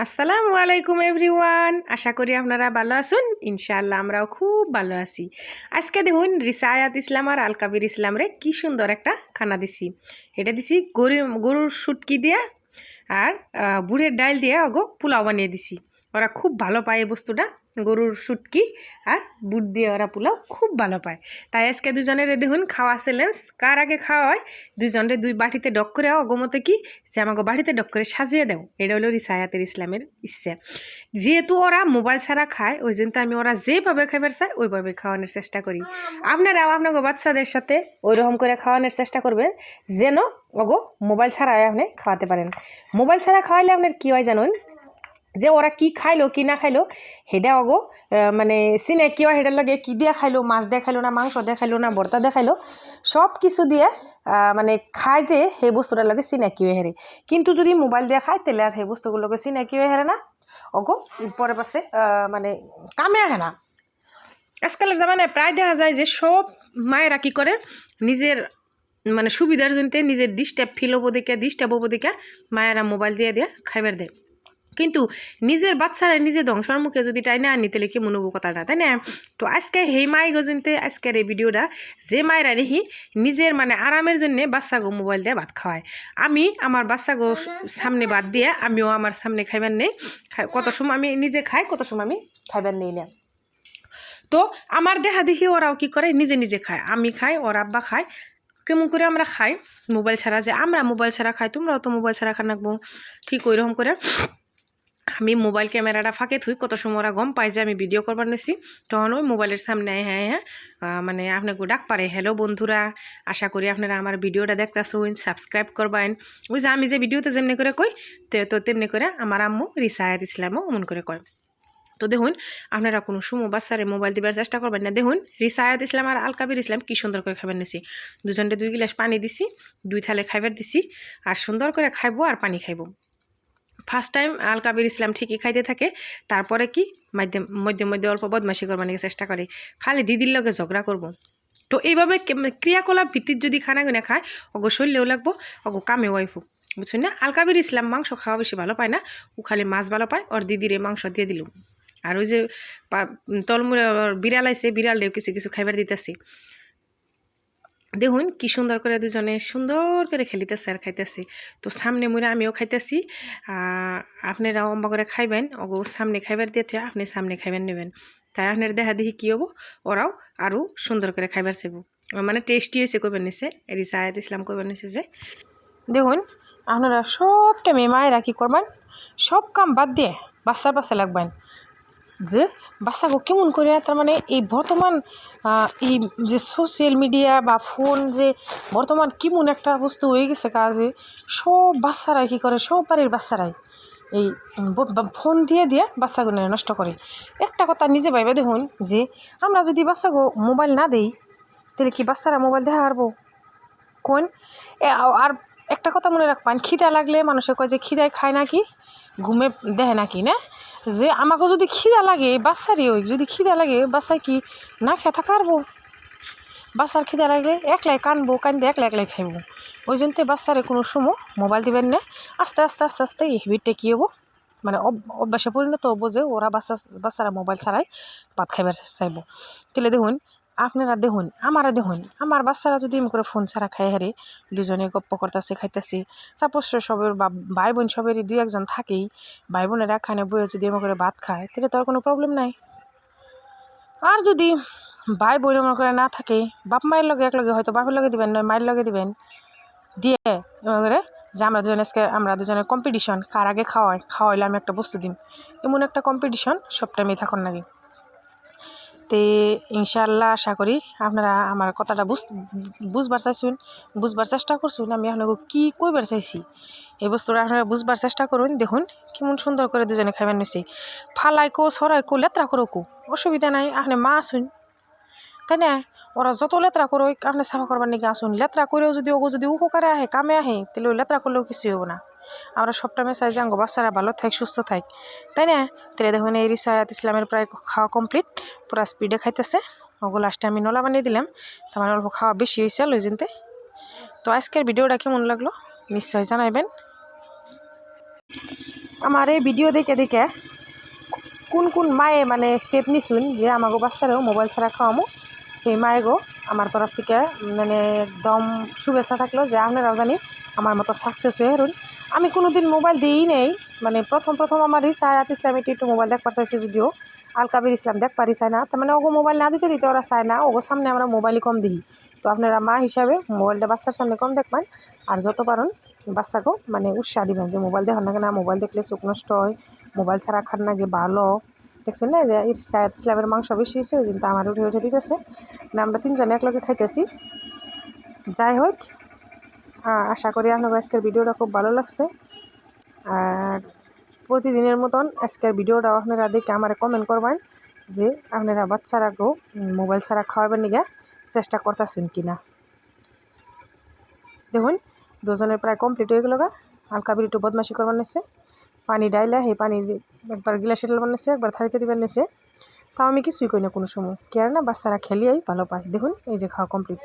আসসালামু আলাইকুম এভরিওয়ান, আশা করি আপনারা ভালো আছেন। ইনশাআল্লাহ আমরাও খুব ভালো আছি। আজকে দেখুন রিসায়াত ইসলাম আর আলকাবির ইসলাম রে কি সুন্দর একটা খানা দিছি। এটা দিছি গরুর শুটকি দিয়া আর বুড়ের ডাল দিয়ে পোলাও বানিয়ে দিছি। ওরা খুব ভালো পায় এই বস্তুটা, গরুর শুটকি আর বুট দিয়ে ওরা পোলাও খুব ভালো পায়। তাই আজকে দুজনের দেখুন খাওয়া চ্যালেঞ্জ, কার আগে খাওয়া হয় দুজনের দুই বাটিতে ডক করে অগমতে কি যে আমাকে বাটিতে ডক করে সাজিয়ে দেও। এটা হলো রিসায়াতের ইসলামের ইচ্ছে। যেহেতু ওরা মোবাইল ছাড়া খায়, ওই জন্য আমি ওরা যেভাবে খাবার চায় ওইভাবে খাওয়ানোর চেষ্টা করি। আপনারাও আপনাকে বাচ্চাদের সাথে ওই রকম করে খাওয়ানোর চেষ্টা করবেন যেন মোবাইল ছাড়া আপনি খাওয়াতে পারেন। মোবাইল ছাড়া খাওয়াইলে আপনার কী হয় জানুন, যে ওরা কি খাইলো কি না খাইলো সেটা মানে চিনে কি হয়, সেটার লাগে কি দিয়ে খাইলো, মাছ দিয়ে খাইলো না মাংস দিয়ে খাইলো না ভর্তা দিয়ে খাইলো, সব কিছু দিয়ে মানে খায় যে সেই বস্তুটার লাগে চিনাকি হয়ে হেরে। কিন্তু যদি মোবাইল দিয়ে খায় তাহলে আর সেই বস্তুগুলোকে চিনাকি হয়ে হেরে না, পরে পাশে মানে কামে আহে না। আজকালের জামানায় প্রায় দেখা যায় যে সব মায়েরা কি করে, নিজের মানে সুবিধার জন্য নিজের ডিস্টার্ব হবো দিকে মায়েরা মোবাইল দিয়ে খাইবার দেয়। কিন্তু নিজের বাচ্চারা নিজে ধ্বংসর মুখে যদি তাই না আনি তাহলে কি মনে হবো কথাটা, তাই না? তো আজকে সেই মাই গজনতে আজকের এই ভিডিওটা, যে মায়েরা দেখি নিজের মানে আরামের জন্য বাচ্চাগো মোবাইল দিয়ে ভাত খাওয়ায়। আমি আমার বাচ্চাগো সামনে বাদ দিয়ে আমিও আমার সামনে খাইবার নেই। কত সময় আমি নিজে খাই, কত সময় আমি খাইবার নেই না। তো আমার দেখা দেখি ওরাও কি করে, নিজে নিজে খায়। আমি খাই, ওর আব্বা খায়। কেমন করে আমরা খাই মোবাইল ছাড়া, যে আমরা মোবাইল ছাড়া খাই তোমরাও তো মোবাইল ছাড়া খান রাখবো, ঠিক ওই রকম করে আমি মোবাইল ক্যামেরাটা ফাঁকে থুই। কত সময় ওরা গম পাই যে আমি ভিডিও করবার নিছি, তখন ওই মোবাইলের সামনে মানে আপনাকে ডাক পারে, হ্যালো বন্ধুরা, আশা করি আপনারা আমার ভিডিওটা দেখতেছেন, সাবস্ক্রাইব করবেন। ওই যে আমি যে ভিডিওতে যেমনি করে কই তো তেমনি করে আমার আম্মু রিসায়াত ইসলামও অমন করে কয়। তো দেখুন আপনারা কোনো সময় বাচ্চারে মোবাইল দিবার চেষ্টা করবেন না। দেখুন রিসায়াত ইসলাম আর আলকাবির ইসলাম কি সুন্দর করে খাবার নিছি। দুজনকে 2 গ্লাস পানি দিছি, 2 থালে খাইবার দিছি, আর সুন্দর করে খাইবো আর পানি খাইবো। ফার্স্ট টাইম আলকাবির ইসলাম ঠিকই খাইতে থাকে, তারপরে কি মধ্যে অল্প বদমাশি করবার নিয়ে চেষ্টা করে, খালি দিদির লগে ঝগড়া করব। তো এইভাবে ক্রিয়াকলাপ ভিত্তিক যদি খানা গুনা খায় শরীরেও লাগবো, কামেও আইব, বুঝছেন না? আলকাবির ইসলাম মাংস খাওয়া বেশি ভালো পায় না, ও খালি মাছ ভালো পায়। ওর দিদিরে মাংস দিয়ে দিল। আর ওই যে তলমুড়ে বিড়াল আইছে, বিড়ালটাও কিছু কিছু খাইবার দিতেছি। দেখুন কি সুন্দর করে দুজনে সুন্দর করে খেলিতেছে আর খাইতেছি। তো সামনে মুড়ে আমিও খাইতেছি, আপনারাও অম্বা করে খাইবেন। সামনে খাইবার দিয়ে আপনি সামনে খাইবেন নেবেন, তাই আপনার দেখা দেখি কী হবো, ওরাও আরও সুন্দর করে খাইবার চাইব। মানে টেস্টি হয়েছে কইবার নিছে, রিসায়াত ইসলাম কইবার নিছে যে দেখুন আপনারা সব টাইমে মায়েরা কী করবেন, সব কাম বাদ দিয়ে বাচ্চার পাশে লাগবেন। যে বাচ্চাকে কেমন করে, তার মানে এই বর্তমান এই যে সোশ্যাল মিডিয়া বা ফোন যে বর্তমান কেমন একটা বস্তু হয়ে গেছে কাজে, সব বাচ্চারাই কী করে, সব বাড়ির বাচ্চারাই এই ফোন দিয়ে বাচ্চাগুলো নষ্ট করে। একটা কথা নিজে ভাইবা দেখুন, যে আমরা যদি বাচ্চাকে মোবাইল না দেই তাহলে কি বাচ্চারা মোবাইল দেখা পারবো কোন? আর একটা কথা মনে রাখবেন, খিদা লাগলে মানুষে কয় যে খিদায় খায় নাকি, ঘুমে দেহে নাকি, না? যে আমাকে যদি খিদা লাগে বাচ্চারই, ওই যদি খিদা লাগে বাচ্চায় কি না খেয়ে থাকা পারবো? বাচ্চার খিদা লাগলে একলাই কানবো, কান্দে একলাই খাইবো। ওই জন্য বাচ্চারে কোনো সময় মোবাইল দিবেন না। আস্তে আস্তে এই হ্যাবিটটা কী হবো, মানে অভ্যাসে পরিণত হবো যে ওরা বাচ্চারা মোবাইল ছাড়াই ভাত খাইবার চাইবো। তাহলে দেখুন আপনারা দেখুন, আমার বাচ্চারা যদি এমন করে ফোন ছাড়া খাই হারে, দুজনে গপ্প করতেছে খাইতেছি, সাপোজ সবের ভাই বোন সবেরই 2-1 থাকেই, ভাই বোনেরা খানে বইয়ে যদি এমন করে ভাত খায় তাহলে তো আর কোনো প্রবলেম নাই। আর যদি ভাই বোন এমন করে না থাকে, বাপ মায়ের লগে একলগে, হয়তো বাপের লগে দিবেন নয় মায়ের লগে দিবেন, দিয়ে এমন করে যে আমরা দুজনে কম্পিটিশন, কার আগে খাওয়াইলে আমি একটা বস্তু দিম, এমন একটা কম্পিটিশন সব টাইমেই থাকুন নাকি। তে ইনশাআল্লাহ আশা করি আপনারা আমার কথাটা বুঝবার চেষ্টা করছুন। আমি আপনাকে কী কইবার চাইছি এই বস্তুটা আপনারা বুঝবার চেষ্টা করুন। দেখুন কেমন সুন্দর করে দুজনে খাইবার নিছি, ফালাইকো ছড়াইকো লেত্রা করোকো অসুবিধা নাই, আপনি মা আসুন, তাই না? ওরা যত লেত্রা করো আপনি সাফা করবার নাকি আসুন। লেত্রা করেও যদি উপকারে আহে, কামে আহে, তাহলে ওই লেত্রা করলেও কিছু হবো না। আমরা সব টাইমে চাই যে আঙ্গ বাচ্চারা ভালো থাক, সুস্থ থাক, তাই না? তাহলে দেখুন এই রিসায়াত ইসলামের প্রায় খাওয়া কমপ্লিট, পুরা স্পিডে খাইতেছে। লাস্টে আমি নলা বানিয়ে দিলাম, তার মানে অল্প খাওয়া বেশি হয়েছে ওই জন্যে। তো আজকের ভিডিওটা কেমন লাগলো নিশ্চয়ই জানাইবেন। আমার এই ভিডিও দেখে দেখে কোন কোন মায়ে মানে স্টেপ নিছুন যে আমাকে বাচ্চারাও মোবাইল ছাড়া খাওয়ামো, সেই মায়েগো আমার তরফ থেকে মানে একদম শুভেচ্ছা থাকলো যে আপনারাও জানি আমার মতো সাকসেস হয়ে হেরুন। আমি কোনো দিন মোবাইল দিই নেই, মানে প্রথম আমার রিসায়াত ইসলাম একটু মোবাইল দেখবার চাইছে, যদিও আল কাবির ইসলাম দেখবার চায় না, তার মানে ওগো মোবাইল না দিতে দিতে ওরা চায় না, ওগো সামনে আমরা মোবাইলই কম দিই। তো আপনারা মা হিসাবে মোবাইলটা বাচ্চার সামনে কম দেখবেন, আর যত পারেন বাচ্চাকেও মানে উৎসাহ দিবেন যে মোবাইল দেখার না, কেন মোবাইল দেখলে চোখ নষ্ট হয়, মোবাইল ছাড়া খান নাকি ভালো। দেখছেন না যে সায়াদ ইসলামের মাংস বেশি হয়েছে, ওই জন্য আমার উঠে উঠে দিতেছে না, আমরা তিনজনে একলগে খাইতেছি। যাই হোক, আশা করি আপনার আজকের ভিডিওটা খুব ভালো লাগছে, আর প্রতিদিনের মতন আজকের ভিডিওটা আপনারা দেখে আমার কমেন্ট করবেন যে আপনারা বাচ্চারাকেও মোবাইল ছাড়া খাওয়াবেন নিগা চেষ্টা করতেছেন কিনা। দেখুন দুজনের প্রায় কমপ্লিট হয়ে গেল গা। আল কাবির একটু বদমাশি করবার নিছে, পানি ডাইলা সেই পানি একবার গিলাসে ঢালবার নিছে, একবার থালিতে দিবার নিছে। তাও আমি কিছুই কই না কোনো সময়, কে আর না বাচ্চারা খেলিয়াই ভালো পায়। দেখুন এই যে খাওয়া কমপ্লিট।